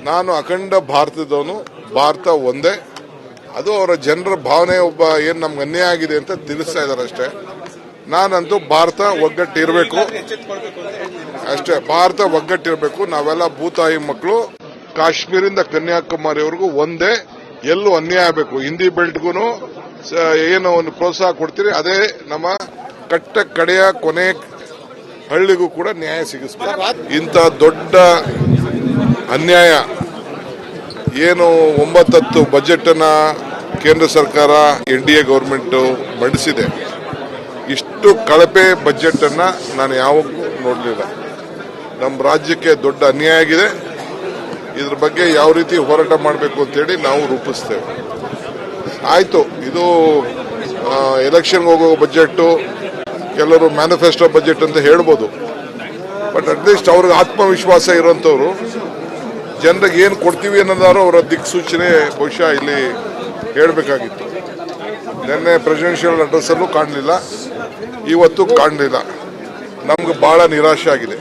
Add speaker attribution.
Speaker 1: ನಾನು ಅಖಂಡ ಭಾರತದವನು, ಭಾರತ ಒಂದೇ. ಅದು ಅವರ ಜನರ ಭಾವನೆ, ಒಬ್ಬ ಏನು ನಮ್ಗೆ ಅನ್ಯಾಯ ಆಗಿದೆ ಅಂತ ತಿಳಿಸ್ತಾ ಇದ್ದಾರೆ ಅಷ್ಟೇ. ನಾನಂತೂ ಭಾರತ ಒಗ್ಗಟ್ಟಿರಬೇಕು ಅಷ್ಟೇ, ಭಾರತ ಒಗ್ಗಟ್ಟಿರಬೇಕು. ನಾವೆಲ್ಲ ಭೂತಾಯಿ ಮಕ್ಕಳು, ಕಾಶ್ಮೀರಿಂದ ಕನ್ಯಾಕುಮಾರಿವರೆಗೂ ಒಂದೇ. ಎಲ್ಲೂ ಅನ್ಯಾಯ ಆಗಬೇಕು. ಹಿಂದಿ ಬೆಲ್ಟ್ಗೂ ಏನು ಒಂದು ಪ್ರೋತ್ಸಾಹ ಕೊಡ್ತೀರಿ, ಅದೇ ನಮ್ಮ ಕಟ್ಟ ಕಡೆಯ ಕೊನೆ ಹಳ್ಳಿಗೂ ಕೂಡ ನ್ಯಾಯ ಸಿಗಿಸ್ಬೇಕು. ಇಂಥ ದೊಡ್ಡ ಅನ್ಯಾಯ ಏನು 9-10 ಬಜೆಟ್ ಅನ್ನ ಕೇಂದ್ರ ಸರ್ಕಾರ NDA ಗವರ್ಮೆಂಟ್ ಮಂಡಿಸಿದೆ. ಇಷ್ಟು ಕಳಪೆ ಬಜೆಟ್ ಅನ್ನ ನಾನು ಯಾವಾಗಲೂ ನೋಡಲಿಲ್ಲ. ನಮ್ಮ ರಾಜ್ಯಕ್ಕೆ ದೊಡ್ಡ ಅನ್ಯಾಯ ಆಗಿದೆ. ಇದ್ರ ಬಗ್ಗೆ ಯಾವ ರೀತಿ ಹೋರಾಟ ಮಾಡಬೇಕು ಅಂತೇಳಿ ನಾವು ರೂಪಿಸ್ತೇವೆ. ಆಯ್ತು, ಇದು ಎಲೆಕ್ಷನ್ಗೆ ಹೋಗೋ ಬಜೆಟ್, ಕೆಲವರು ಮ್ಯಾನಿಫೆಸ್ಟೋ ಬಜೆಟ್ ಅಂತ ಹೇಳ್ಬೋದು. ಬಟ್ ಅಟ್ಲೀಸ್ಟ್ ಅವ್ರಿಗೆ ಆತ್ಮವಿಶ್ವಾಸ ಇರೋಂಥವ್ರು ಜನರಿಗೆ ಏನು ಕೊಡ್ತೀವಿ ಅನ್ನೋದಾರು ಅವರ ದಿಕ್ಸೂಚನೆ ಬಹುಶಃ ಇಲ್ಲಿ ಹೇಳಬೇಕಾಗಿತ್ತು. ನಿನ್ನೆ ಪ್ರೆಸಿಡೆನ್ಷಿಯಲ್ ಅಡ್ರೆಸ್ ಅಲ್ಲೂ ಕಾಣಲಿಲ್ಲ, ಇವತ್ತು ಕಾಣಲಿಲ್ಲ. ನಮ್ಗೆ ಬಹಳ ನಿರಾಶೆ ಆಗಿದೆ.